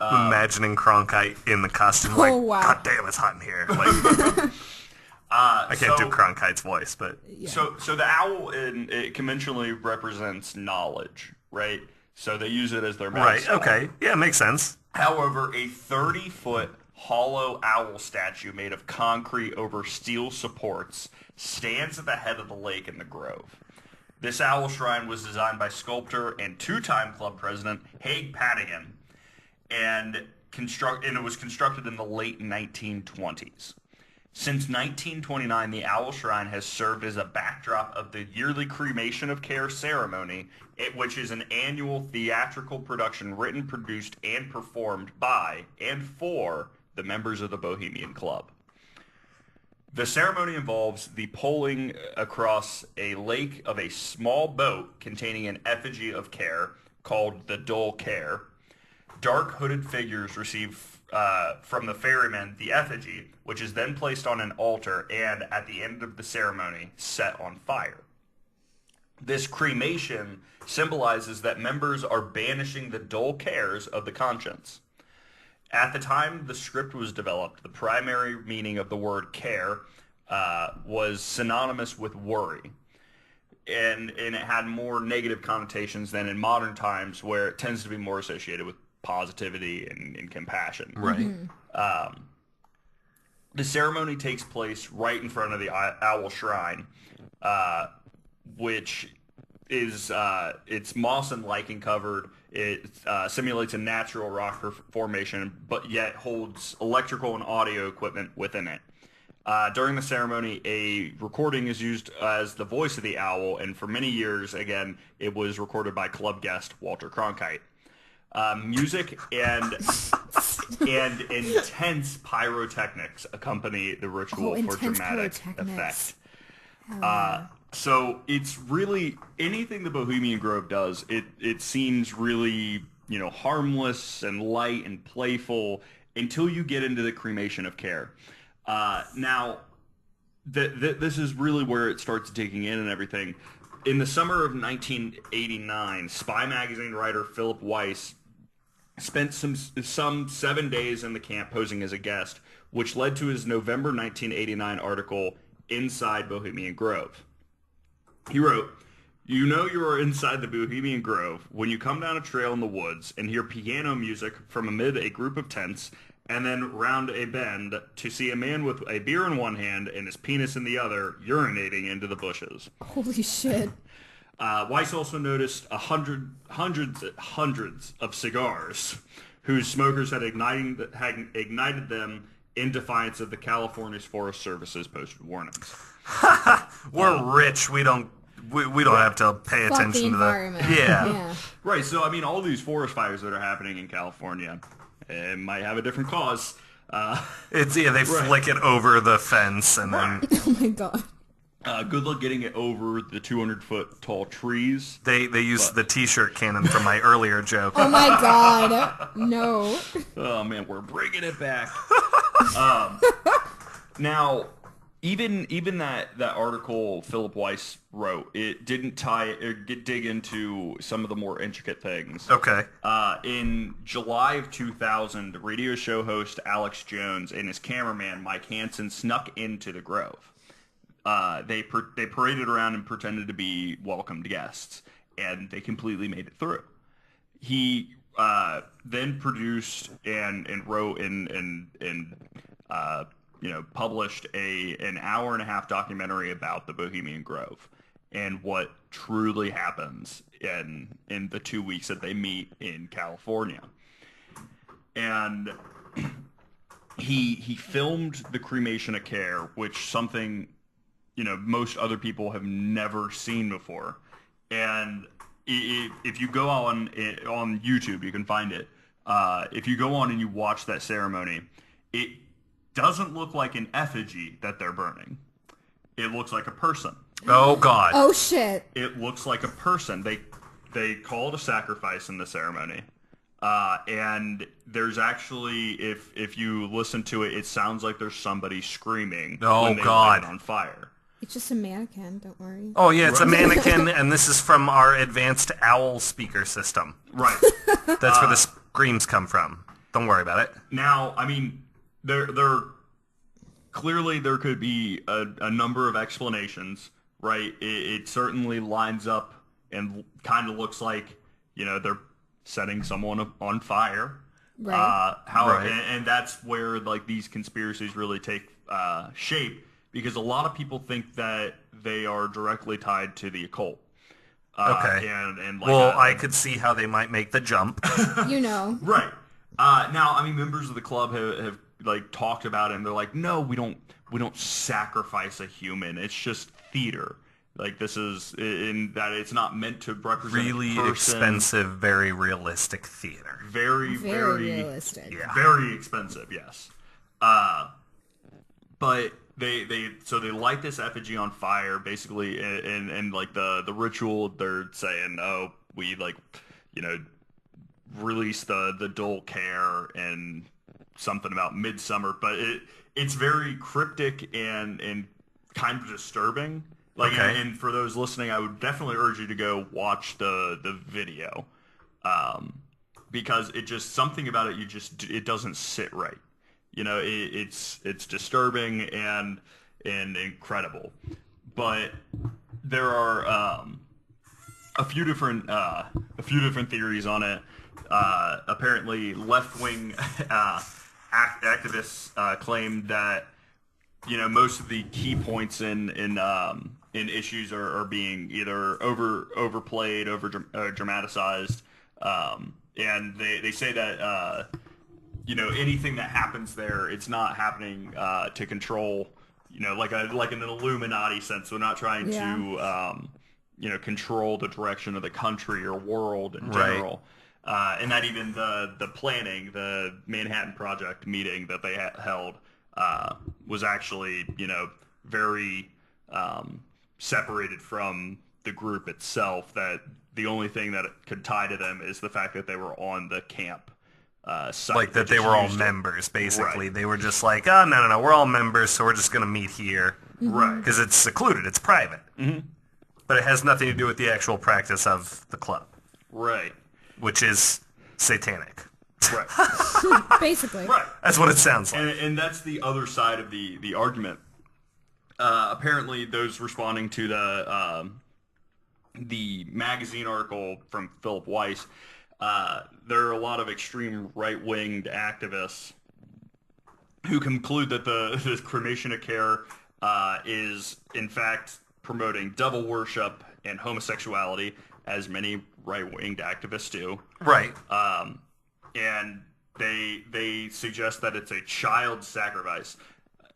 Imagining Cronkite in the costume, like, Oh, wow. God damn, it's hot in here. Like, I can't do Cronkite's voice, but So the owl it conventionally represents knowledge, right? So they use it as their right, mascot. okay, yeah, makes sense. However, a 30-foot hollow owl statue made of concrete over steel supports stands at the head of the lake in the Grove. This owl shrine was designed by sculptor and two-time club president Haig Pattingham, and it was constructed in the late 1920s. Since 1929, the owl shrine has served as a backdrop of the yearly cremation of care ceremony, which is an annual theatrical production written, produced, and performed by and for the members of the Bohemian Club. The ceremony involves the poling across a lake of a small boat containing an effigy of Care called the Dole Care. Dark hooded figures receive from the ferryman the effigy, which is then placed on an altar and, at the end of the ceremony, set on fire. This cremation symbolizes that members are banishing the dull cares of the conscience. At the time the script was developed, the primary meaning of the word care was synonymous with worry. And it had more negative connotations than in modern times, where it tends to be more associated with positivity and compassion. Right. Mm-hmm. The ceremony takes place right in front of the owl shrine, which is it's moss and lichen covered. It simulates a natural rock formation, but yet holds electrical and audio equipment within it. During the ceremony, a recording is used as the voice of the owl, and for many years, again, it was recorded by club guest Walter Cronkite. Music and intense pyrotechnics accompany the ritual for dramatic effect. So it's really anything the Bohemian Grove does. It seems really harmless and light and playful until you get into the cremation of care. Now, this is really where it starts digging in and everything. In the summer of 1989, Spy magazine writer Philip Weiss spent some 7 days in the camp posing as a guest, which led to his November 1989 article, Inside Bohemian Grove. He wrote, "You know you are inside the Bohemian Grove when you come down a trail in the woods and hear piano music from amid a group of tents, and then round a bend to see a man with a beer in one hand and his penis in the other urinating into the bushes." Holy shit. Weiss also noticed hundreds of cigars whose smokers had ignited them in defiance of the California Forest Service's posted warnings. We're rich. We don't have to pay attention to that. Yeah. Right. So I mean, all these forest fires that are happening in California might have a different cause. They flick it over the fence and then. Oh my god. Good luck getting it over the 200-foot tall trees. They use the T-shirt cannon from my earlier joke. Oh my god, no. Oh man, we're bringing it back. Now, even that article Philip Weiss wrote, it didn't dig into some of the more intricate things. Okay. In July of 2000, radio show host Alex Jones and his cameraman Mike Hansen snuck into the Grove. They paraded around and pretended to be welcomed guests, and they completely made it through. He then produced and wrote and published an hour and a half documentary about the Bohemian Grove and what truly happens in the 2 weeks that they meet in California. And he filmed the cremation of care, which something most other people have never seen before. And if you go on YouTube, you can find it. If you go on and you watch that ceremony, it doesn't look like an effigy that they're burning. It looks like a person. Oh, God. Oh, shit. It looks like a person. They call it a sacrifice in the ceremony. And there's actually, if you listen to it, it sounds like there's somebody screaming when they light it on fire. It's just a mannequin, don't worry. Oh, yeah, it's a mannequin, and this is from our advanced owl speaker system. Right. That's where the screams come from. Don't worry about it. Now, I mean, there clearly there could be a number of explanations, right? It certainly lines up and kind of looks like, they're setting someone on fire. Right. And that's where, these conspiracies really take shape. Because a lot of people think that they are directly tied to the occult. Okay. And like well, I could see how they might make the jump. Right. Now, I mean, members of the club have like talked about it, and they're like, no, we don't sacrifice a human. It's just theater. Like, this is in that it's not meant to represent really a person. Expensive, very realistic theater. Very realistic. Yeah. Very expensive, yes. But they light this effigy on fire, basically, and like the ritual, they're saying, oh, we like, release the dull care and something about midsummer, but it's very cryptic and kind of disturbing. Like, okay. and for those listening, I would definitely urge you to go watch the video, because it just something about it it doesn't sit right. It's disturbing and incredible, but there are a few different theories on it. Apparently, left-wing activists claim that most of the key points in issues are being either overplayed, dramatized, and they say that anything that happens there, it's not happening to control, like in an Illuminati sense. They're not trying to control the direction of the country or world in general. And that even the planning, the Manhattan Project meeting that they held was actually, very separated from the group itself, that the only thing that could tie to them is the fact that they were on the camp site. Like that they were all members, basically. Right. They were just like, oh, no, we're all members, so we're just going to meet here. Right. Because it's secluded, it's private. Mm-hmm. But it has nothing to do with the actual practice of the club. Right. Which is satanic. Right. Basically. Right. That's what it sounds like. And that's the other side of the argument. Apparently, those responding to the magazine article from Philip Weiss, there are a lot of extreme right-winged activists who conclude that this cremation of care is, in fact, promoting devil worship and homosexuality, as many right-winged activists do. Right. And they suggest that it's a child sacrifice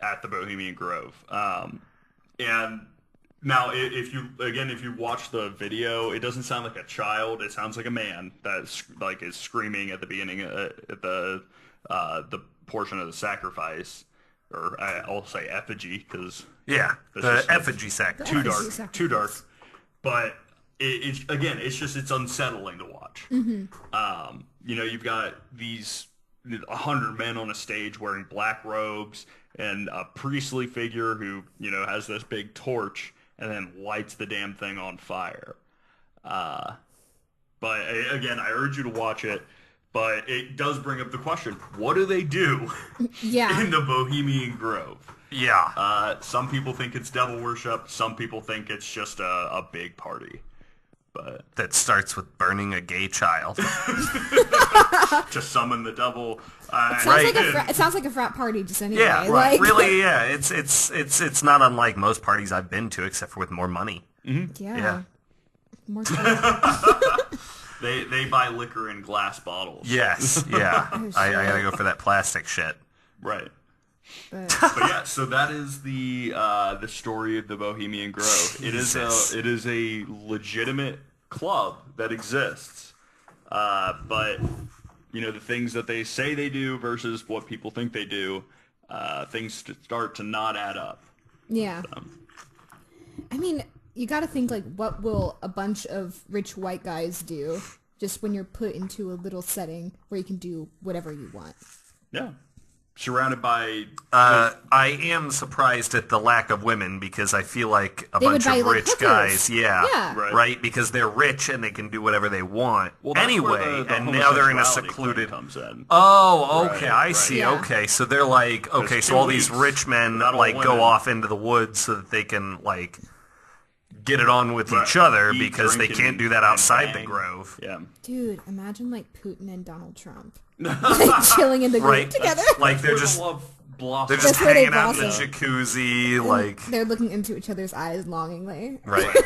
at the Bohemian Grove. And now, if you watch the video, it doesn't sound like a child. It sounds like a man that is screaming at the beginning at the portion of the sacrifice, or I'll say effigy, because the effigy sacrifice. Too dark. But it's unsettling to watch. Mm-hmm. You've got these 100 men on a stage wearing black robes and a priestly figure who, has this big torch and then lights the damn thing on fire. But again, I urge you to watch it. But it does bring up the question, what do they do in the Bohemian Grove? Yeah. Some people think it's devil worship. Some people think it's just a big party. But that starts with burning a gay child. To summon the devil. It sounds like a frat party just anyway. Yeah, right. Really, yeah. It's not unlike most parties I've been to, except for with more money. Mm-hmm. Yeah. More They buy liquor in glass bottles. Yes, yeah. I gotta go for that plastic shit. Right. But yeah, so that is the story of the Bohemian Grove. It is a legitimate club that exists, but the things that they say they do versus what people think they do, things start to not add up. Yeah. So. I mean, you got to think, like, what will a bunch of rich white guys do just when you're put into a little setting where you can do whatever you want? Yeah. Surrounded by... I am surprised at the lack of women, because I feel like a bunch of rich guys, right? Because they're rich and they can do whatever they want. Well, anyway, and now they're in a secluded... Comes in. Oh, okay, I see. Yeah. Okay, so they're like, so all these rich men go off into the woods so that they can get it on with each other, because they can't do that outside the Grove. Yeah. Dude, imagine Putin and Donald Trump chilling in the Grove together. They're just hanging out in the jacuzzi, they're looking into each other's eyes longingly. Right.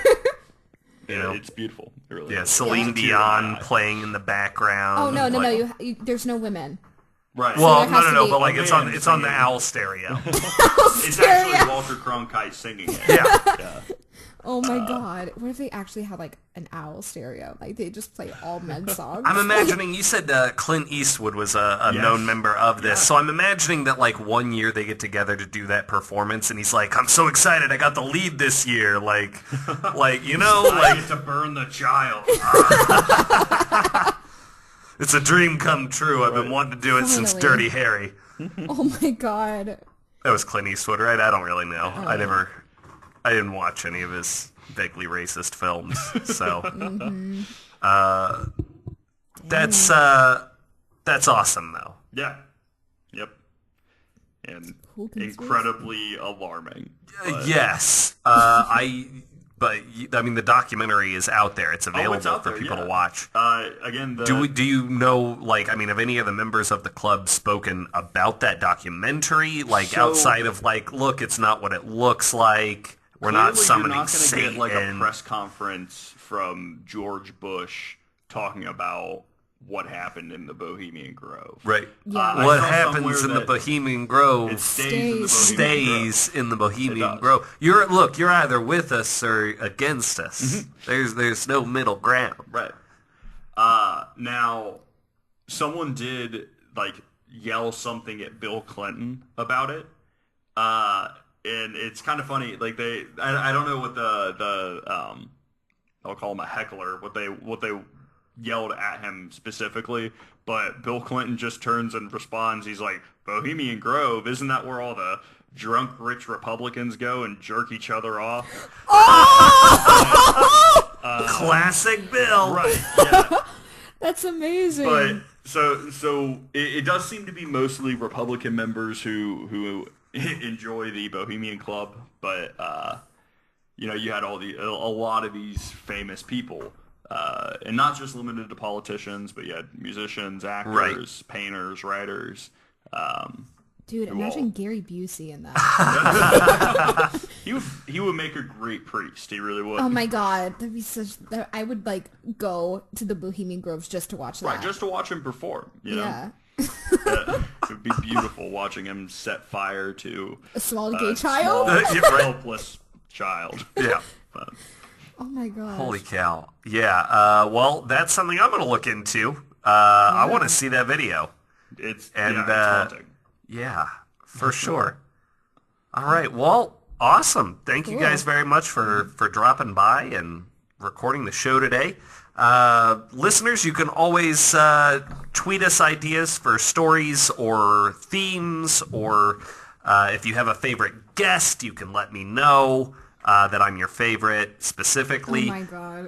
It's beautiful. It really is. Celine Dion playing in the background. Oh no! There's no women. Right. Well, So no, but like it's on the owl stereo. It's actually Walter Cronkite singing it. Yeah. Oh my god! What if they actually had like an owl stereo? Like they just play all men's songs. I'm imagining you said Clint Eastwood was a known member of this, so I'm imagining that like one year they get together to do that performance, and he's like, "I'm so excited, I got the lead this year." Like I get to burn the child. It's a dream come true. I've been wanting to do it since Dirty Harry. Oh my god! That was Clint Eastwood, right? I don't really know. I didn't watch any of his vaguely racist films, so that's awesome, though. Yeah. And incredibly alarming. Yes, But I mean, the documentary is out there. It's available for people to watch. Again, do you know? Like, I mean, have any of the members of the club spoken about that documentary? Like, outside of like, look, it's not what it looks like. We're not summoning Satan. You're not going to get like a press conference from George Bush talking about what happened in the Bohemian Grove. Right. Yeah. What happens in the Bohemian Grove stays in the Bohemian Grove. You're either with us or against us. There's no middle ground. Right. Now, someone did like yell something at Bill Clinton about it. And it's kind of funny. Like I don't know what the I'll call him a heckler. What they yelled at him specifically, but Bill Clinton just turns and responds. He's like, "Bohemian Grove, isn't that where all the drunk rich Republicans go and jerk each other off?" Classic Bill. Right. Yeah. That's amazing. But so it does seem to be mostly Republican members who enjoy the Bohemian Club, but you had a lot of these famous people. And not just limited to politicians, but you had musicians, actors, painters, writers. Dude, imagine Gary Busey in that. He would make a great priest. He really would. Oh my god, that'd be I would like go to the Bohemian Groves just to watch that. Right, just to watch him perform. Yeah. It would be beautiful watching him set fire to a small gay child, helpless child. Yeah. Oh my god. Holy cow. Yeah. Well, that's something I'm going to look into. I want to see that video. It's haunting. Yeah, for sure. All right. Well, awesome. Thank you guys very much for dropping by and recording the show today. Listeners, you can always tweet us ideas for stories or themes, or if you have a favorite guest, you can let me know. That I'm your favorite specifically. Oh my god.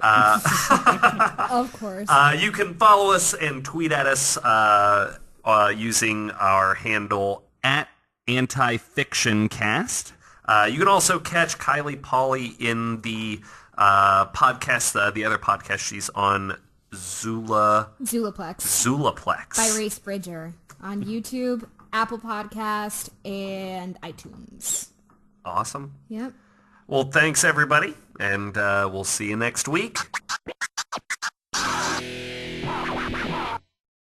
Of course. You can follow us and tweet at us using our handle at AntiFictionCast. You can also catch Kylee Pauley in the podcast, the other podcast she's on, Zulaplex. By Race Bridger on YouTube, Apple Podcast, and iTunes. Awesome. Yep. Well, thanks, everybody, and we'll see you next week.